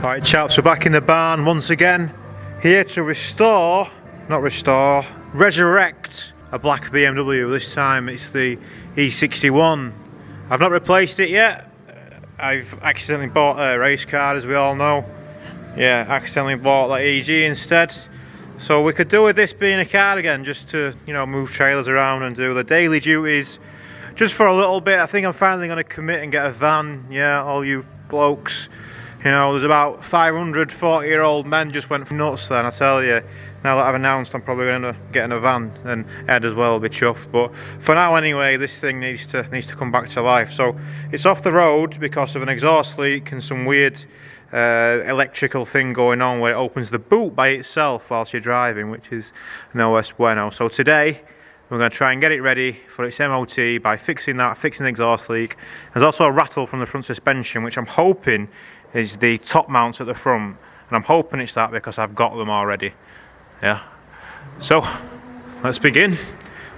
Right chaps, we're back in the barn once again, here to resurrect a black BMW. This time it's the E61. I've not replaced it yet. I've accidentally bought a race card, as we all know. Yeah, accidentally bought that EG instead. So we could do with this being a car again, just to, you know, move trailers around and do the daily duties just for a little bit. I think I'm finally going to commit and get a van. Yeah, all you blokes, you know, there's about 500 40-year-old men just went nuts then, I tell you. Now that I've announced I'm probably going to get in a van, and Ed as well will be chuffed. But for now anyway, this thing needs to come back to life. So it's off the road because of an exhaust leak and some weird electrical thing going on where it opens the boot by itself whilst you're driving, which is no es bueno. So today we're going to try and get it ready for its MOT by fixing the exhaust leak. There's also a rattle from the front suspension, which I'm hoping is the top mounts at the front, and I'm hoping it's that because I've got them already. Yeah, so let's begin.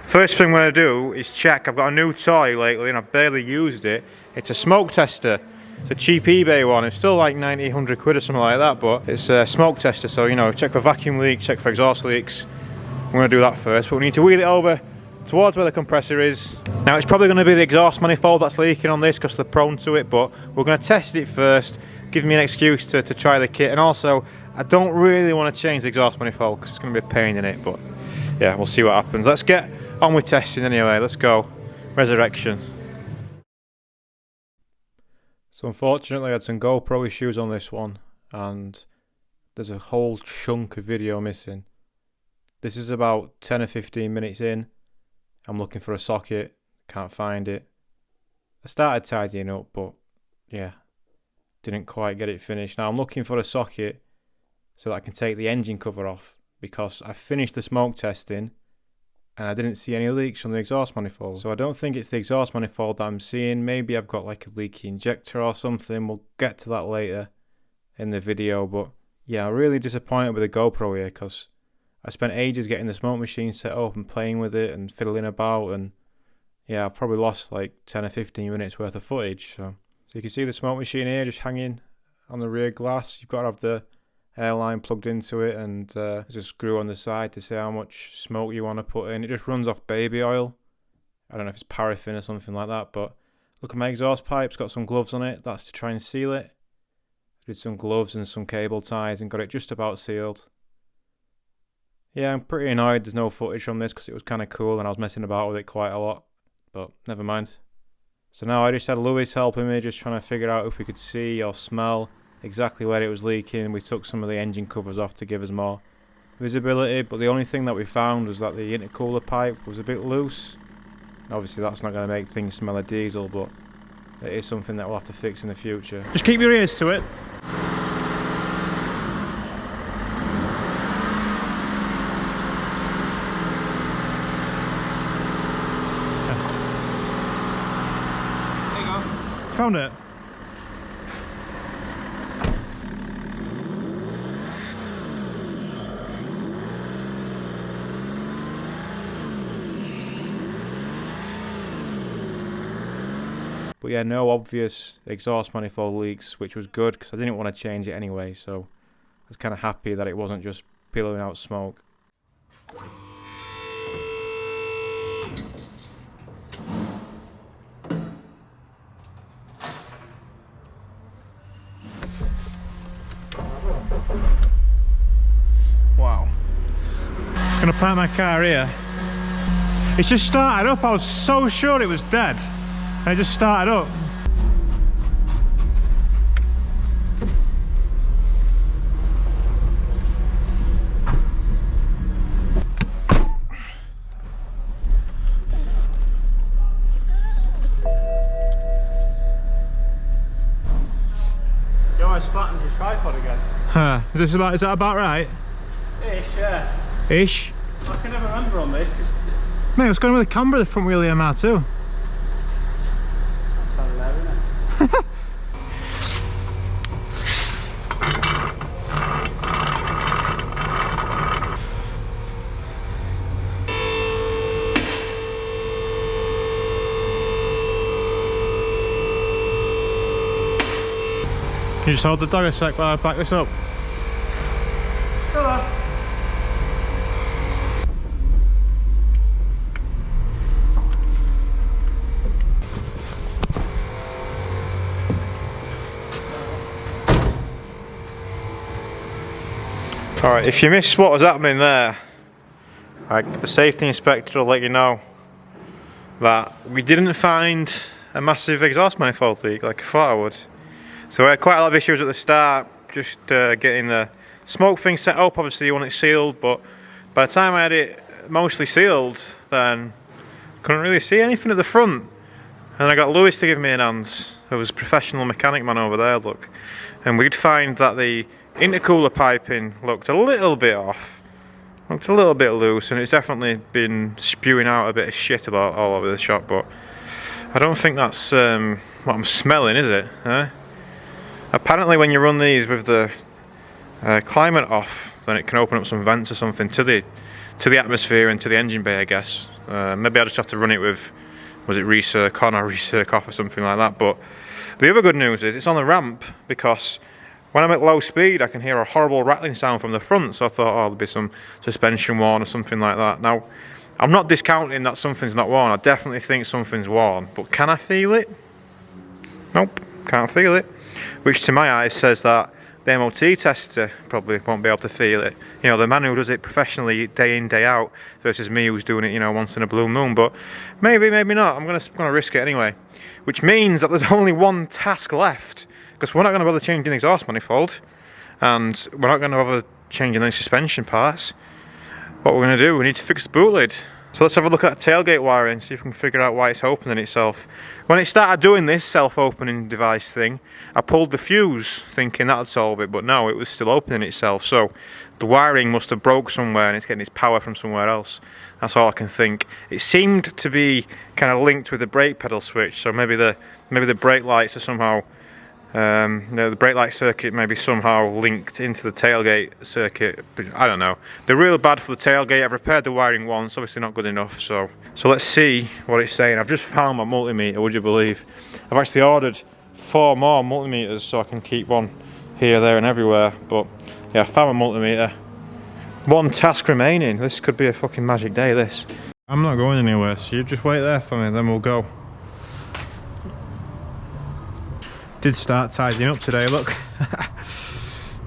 First thing I'm going to do is check. I've got a new toy lately and I've barely used it. It's a smoke tester. It's a cheap eBay one. It's still like 90, 100 quid or something like that, but it's a smoke tester, so you know, check for vacuum leaks, check for exhaust leaks. I'm going to do that first, but we need to wheel it over towards where the compressor is. Now it's probably going to be the exhaust manifold that's leaking on this because they're prone to it, but we're going to test it first, give me an excuse to try the kit. And also, I don't really want to change the exhaust manifold because it's going to be a pain in it, but yeah, we'll see what happens. Let's get on with testing anyway. Let's go. Resurrection. So unfortunately I had some GoPro issues on this one, and there's a whole chunk of video missing. This is about 10 or 15 minutes in. I'm looking for a socket, can't find it. I started tidying up, but yeah, didn't quite get it finished. Now I'm looking for a socket so that I can take the engine cover off, because I finished the smoke testing and I didn't see any leaks from the exhaust manifold. So I don't think it's the exhaust manifold that I'm seeing. Maybe I've got like a leaky injector or something. We'll get to that later in the video. But yeah, I'm really disappointed with the GoPro here because I spent ages getting the smoke machine set up and playing with it and fiddling about, and yeah, I've probably lost like 10 or 15 minutes worth of footage. So you can see the smoke machine here just hanging on the rear glass. You've got to have the airline plugged into it, and there's a screw on the side to say how much smoke you want to put in. It just runs off baby oil. I don't know if it's paraffin or something like that, but look at my exhaust pipe. It's got some gloves on it. That's to try and seal it. I did some gloves and some cable ties and got it just about sealed. Yeah, I'm pretty annoyed there's no footage from this because it was kind of cool and I was messing about with it quite a lot, but never mind. So now I just had Lewis helping me, just trying to figure out if we could see or smell exactly where it was leaking. We took some of the engine covers off to give us more visibility, but the only thing that we found was that the intercooler pipe was a bit loose. Obviously that's not going to make things smell of diesel, but it is something that we'll have to fix in the future. Just keep your ears to it. There you go. Found it? But yeah, no obvious exhaust manifold leaks, which was good because I didn't want to change it anyway, so I was kind of happy that it wasn't just billowing out smoke. Wow. I'm gonna park my car here. It's just started up. I was so sure it was dead. I just started up. You almost flattened your tripod again. Huh. Is that about right? Ish, yeah. Ish? I can never remember on this because... Mate, what's going on with the camber at the front wheel of the MR2? Can you just hold the dog a sec while I back this up? Hello. Alright, if you missed what was happening there, the safety inspector will let you know that we didn't find a massive exhaust manifold leak like I thought I would. So we had quite a lot of issues at the start, just getting the smoke thing set up. Obviously you want it sealed, but by the time I had it mostly sealed, then couldn't really see anything at the front. And I got Lewis to give me an hand, who was a professional mechanic man over there, look. And we'd find that the intercooler piping looked a little bit off, looked a little bit loose, and it's definitely been spewing out a bit of shit about all over the shop, but I don't think that's what I'm smelling, is it? Apparently when you run these with the climate off, then it can open up some vents or something to the atmosphere and to the engine bay, I guess. Maybe I just have to run it with, was it recirc on or recirc off or something like that. But the other good news is it's on the ramp, because when I'm at low speed I can hear a horrible rattling sound from the front, so I thought, oh, there'll be some suspension worn or something like that. Now, I'm not discounting that something's not worn, I definitely think something's worn, but can I feel it? Nope, can't feel it. Which to my eyes says that the MOT tester probably won't be able to feel it. You know, the man who does it professionally day in, day out, versus me who's doing it, you know, once in a blue moon. But maybe, maybe not. I'm gonna risk it anyway. Which means that there's only one task left, because we're not gonna bother changing the exhaust manifold, and we're not gonna bother changing any suspension parts. What we're gonna do, we need to fix the boot lid. So let's have a look at tailgate wiring, see if we can figure out why it's opening itself. When it started doing this self-opening device thing, I pulled the fuse thinking that'd solve it, but no, it was still opening itself. So the wiring must have broke somewhere and it's getting its power from somewhere else. That's all I can think. It seemed to be kind of linked with the brake pedal switch, so maybe the brake lights are somehow, the brake light circuit may be somehow linked into the tailgate circuit, but I don't know. They're real bad for the tailgate. I've repaired the wiring once, obviously not good enough, so let's see what it's saying. I've just found my multimeter, would you believe? I've actually ordered 4 more multimeters so I can keep one here, there and everywhere, but yeah, I found my multimeter. One task remaining. This could be a fucking magic day, this. I'm not going anywhere, so you just wait there for me, then we'll go. Did start tidying up today, look.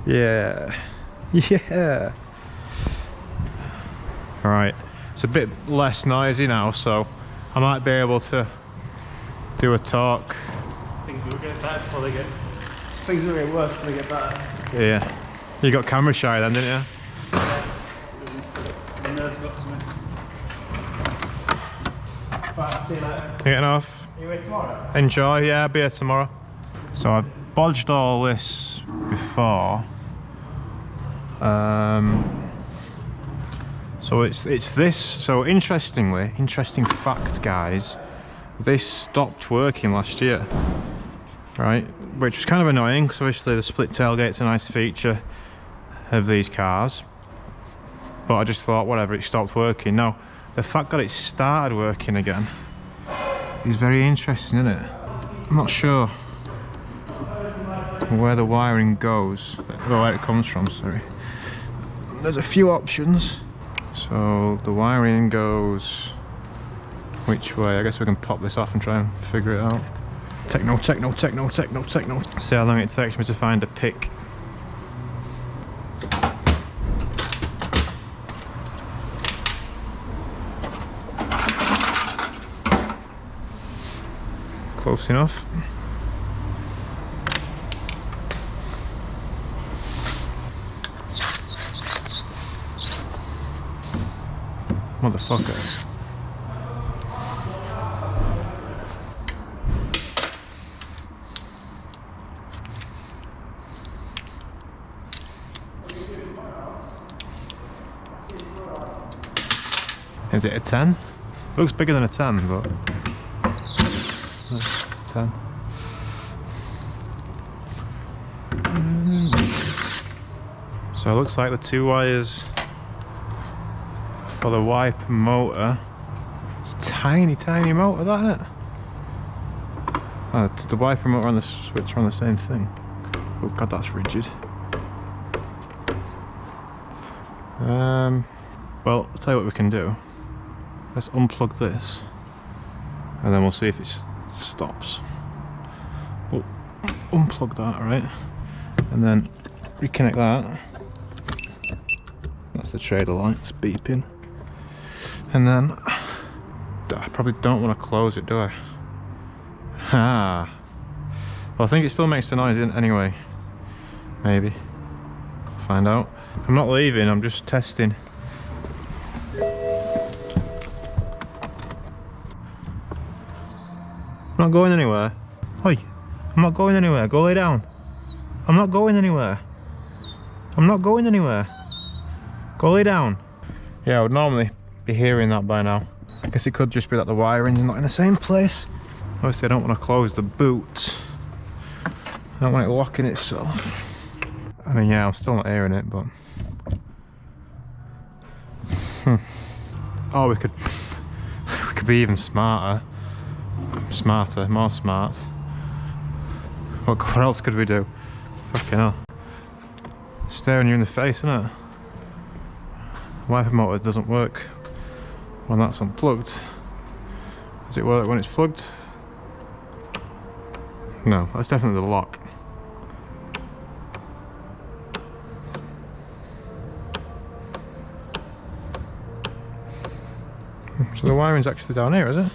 Yeah. Yeah. Alright, it's a bit less noisy now, so I might be able to do a talk. Things will get better before they get... Things will get worse before they get better. Yeah. You got camera shy then, didn't you? Yeah. The nerves got to me. Right, see you later. You getting off? Are you here tomorrow? Enjoy, yeah, I'll be here tomorrow. So I've bodged all this before. So it's this. So interesting fact, guys. This stopped working last year, right? Which was kind of annoying because obviously the split tailgate's a nice feature of these cars. But I just thought, whatever, it stopped working. Now, the fact that it started working again is very interesting, isn't it? I'm not sure where the wiring goes, or where it comes from, sorry. There's a few options. So the wiring goes which way? I guess we can pop this off and try and figure it out. Techno. See how long it takes me to find a pick. Close enough. Motherfucker. Is it a 10? Looks bigger than a 10, but it's a 10. So it looks like the 2 wires for the wiper motor. It's a tiny motor, that, isn't it? Oh, the wiper motor and the switch are on the same thing. Oh god, that's rigid. Well, I'll tell you what we can do. Let's unplug this, and then we'll see if it stops. We'll unplug that, right? And then reconnect that. That's the trailer light, it's beeping. And then, I probably don't want to close it, do I? Ah. Well, I think it still makes the noise anyway. Maybe. Find out. I'm not leaving, I'm just testing. I'm not going anywhere. Oi, I'm not going anywhere. Go lay down. I'm not going anywhere. I'm not going anywhere. Go lay down. Yeah, I would normally be hearing that by now. I guess it could just be that the wiring's not in the same place. Obviously, I don't want to close the boot. I don't want it locking itself. I mean, yeah, I'm still not hearing it, but... Oh, we could be even smarter. More smart. What else could we do? Fucking hell. Staring you in the face, isn't it? Wiper motor doesn't work when that's unplugged. Does it work when it's plugged? No, that's definitely the lock. So the wiring's actually down here, is it?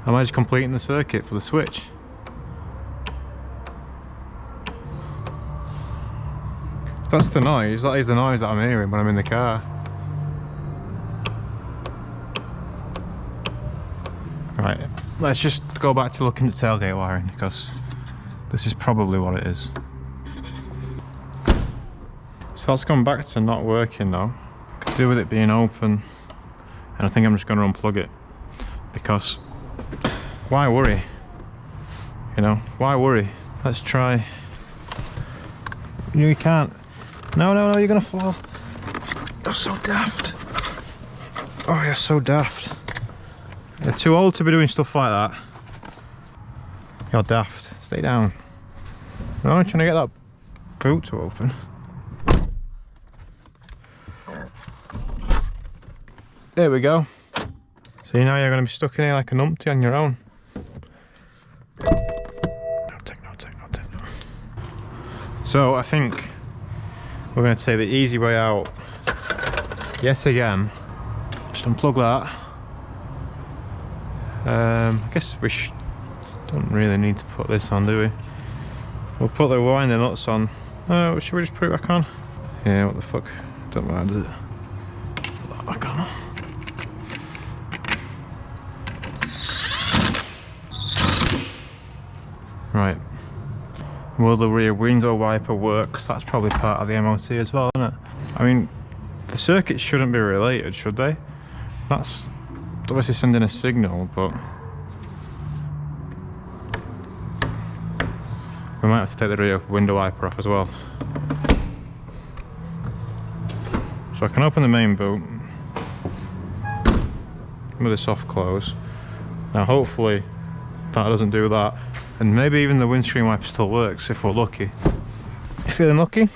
Am I just completing the circuit for the switch? That's the noise, that is the noise that I'm hearing when I'm in the car. Right, let's just go back to looking at tailgate wiring, because this is probably what it is. So that's gone back to not working now. Could do with it being open, and I think I'm just going to unplug it, because why worry? You know, why worry? Let's try. You can't. No, you're gonna fall. You're so daft. Oh, you're so daft. You're too old to be doing stuff like that. You're daft. Stay down. No, I'm trying to get that boot to open. There we go. See, now you're going to be stuck in here like a numpty on your own. No take. So I think we're going to take the easy way out yet again. Just unplug that. I guess we don't really need to put this on, do we? We'll put the winder nuts on. Should we just put it back on? Yeah, what the fuck? Don't matter, does it? Put that back on. Right. Will the rear window wiper work? 'Cause that's probably part of the MOT as well, isn't it? I mean, the circuits shouldn't be related, should they? That's obviously sending a signal, but we might have to take the rear window wiper off as well. So I can open the main boot with a soft close. Now hopefully that doesn't do that, and maybe even the windscreen wiper still works if we're lucky. You feeling lucky?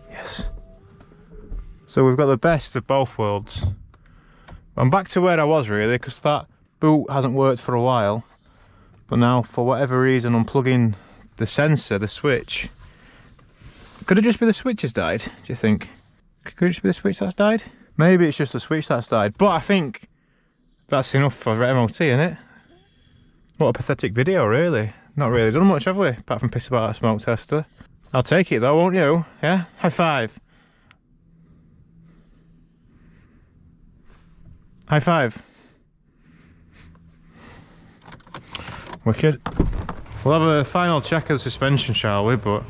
Yes. So we've got the best of both worlds. I'm back to where I was really, because that boot hasn't worked for a while. But now, for whatever reason, unplugging the sensor, the switch. Could it just be the switch has died, do you think? Could it just be the switch that's died? Maybe it's just the switch that's died, but I think that's enough for MOT, isn't it? What a pathetic video, really. Not really done much, have we? Apart from piss about a smoke tester. I'll take it though, won't you? Yeah? High five. High five. Wicked. We'll have a final check of the suspension, shall we? But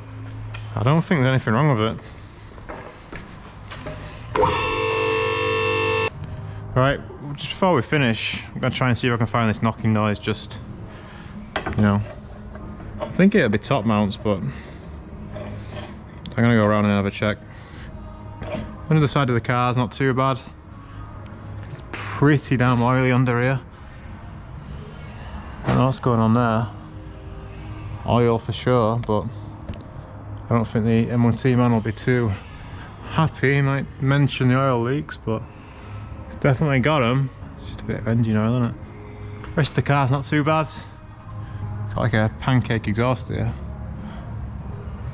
I don't think there's anything wrong with it. Right, just before we finish, I'm going to try and see if I can find this knocking noise, just, you know. I think it'll be top mounts, but I'm going to go around and have a check. Under the side of the car's not too bad. pretty damn oily under here. I don't know what's going on there. Oil for sure, but I don't think the MOT man will be too happy. He might mention the oil leaks, but it's definitely got them. Just a bit of engine oil, isn't it? The rest of the car's not too bad. Got like a pancake exhaust here.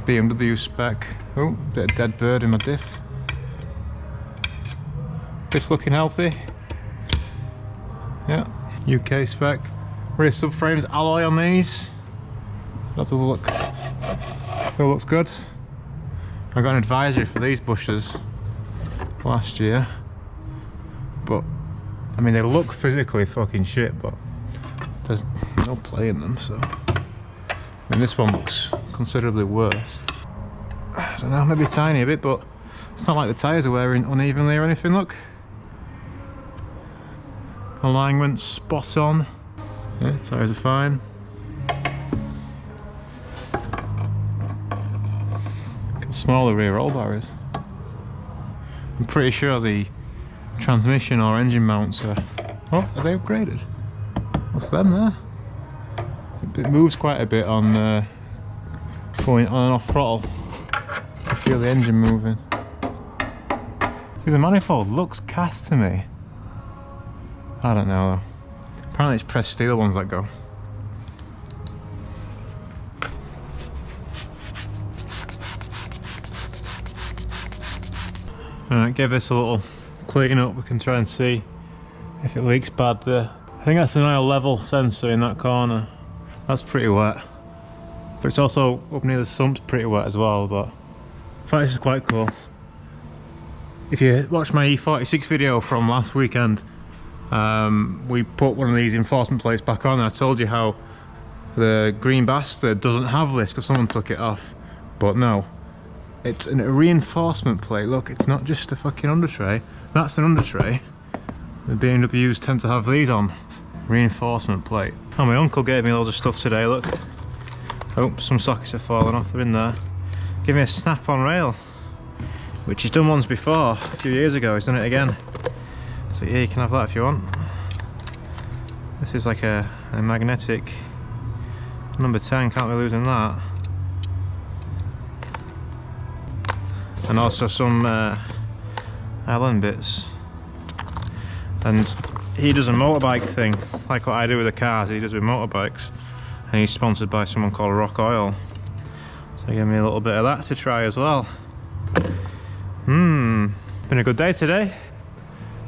BMW spec. Oh, bit of dead bird in my diff. Diff's looking healthy. Yeah, UK spec. Rear subframes alloy on these. That does look, still looks good. I got an advisory for these bushers last year, but I mean they look physically fucking shit, but there's no play in them, so I mean this one looks considerably worse. I don't know, maybe a tiny bit, but it's not like the tyres are wearing unevenly or anything. Look, alignment's spot on. Yeah, tyres are fine. Small the rear roll bar is. I'm pretty sure the transmission or engine mounts are... Oh, are they upgraded? What's them there? It moves quite a bit on going on and off throttle. I feel the engine moving. See, the manifold looks cast to me. I don't know though. Apparently it's pressed steel ones that go. Alright, give this a little clean up. We can try and see if it leaks bad there. I think that's an oil level sensor in that corner. That's pretty wet. But it's also up near the sump's pretty wet as well, but I thought this is quite cool. If you watch my E46 video from last weekend, we put one of these enforcement plates back on and I told you how the green bastard doesn't have this because someone took it off. But no. It's a reinforcement plate. Look, it's not just a fucking under tray. That's an under tray. The BMWs tend to have these on. Reinforcement plate. Oh, my uncle gave me loads of stuff today, look. Oh, some sockets have fallen off, they're in there. Give me a snap-on rail, which he's done once before, a few years ago. He's done it again. So yeah, you can have that if you want. This is like a magnetic number 10, can't be losing that. And also some Allen bits. And he does a motorbike thing, like what I do with the cars, he does with motorbikes. And he's sponsored by someone called Rock Oil. So he gave me a little bit of that to try as well. Been a good day today.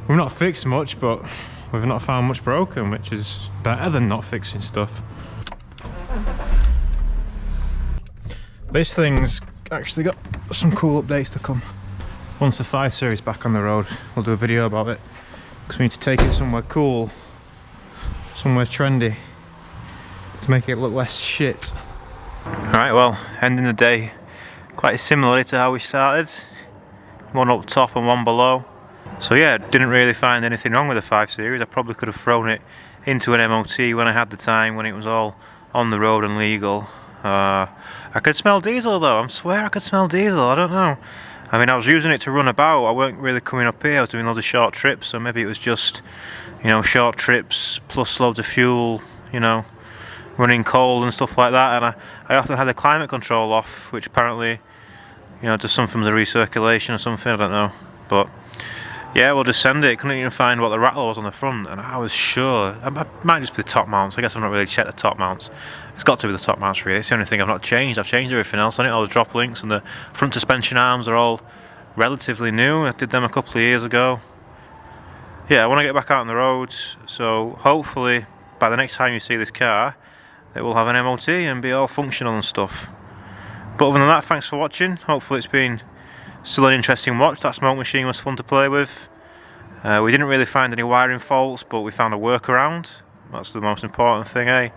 We've not fixed much, but we've not found much broken, which is better than not fixing stuff. This thing's actually got some cool updates to come. Once the 5 Series back on the road, we'll do a video about it, because we need to take it somewhere cool, somewhere trendy, to make it look less shit. Alright, well, ending the day quite similarly to how we started. One up top and one below. So yeah, didn't really find anything wrong with the 5 Series. I probably could have thrown it into an MOT when I had the time, when it was all on the road and legal. I could smell diesel though, I swear I could smell diesel, I don't know. I mean, I was using it to run about, I weren't really coming up here, I was doing loads of short trips, so maybe it was just, you know, short trips plus loads of fuel, you know, running cold and stuff like that. And I often had the climate control off, which apparently, you know, does something with the recirculation or something, I don't know. But yeah, we'll just send it. Couldn't even find what the rattle was on the front, and I was sure, it might just be the top mounts. I guess I've not really checked the top mounts. It's got to be the top mounts really, it's the only thing I've not changed. I've changed everything else on it, all the drop links and the front suspension arms are all relatively new. I did them a couple of years ago. Yeah, I want to get back out on the road, so hopefully by the next time you see this car, it will have an MOT and be all functional and stuff. But other than that, thanks for watching. Hopefully it's been still an interesting watch. That smoke machine was fun to play with. We didn't really find any wiring faults, but we found a workaround. That's the most important thing, eh?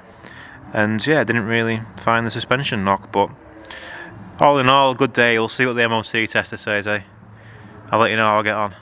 And yeah, didn't really find the suspension knock, but all in all, good day. We'll see what the MOT tester says, eh? I'll let you know how I get on.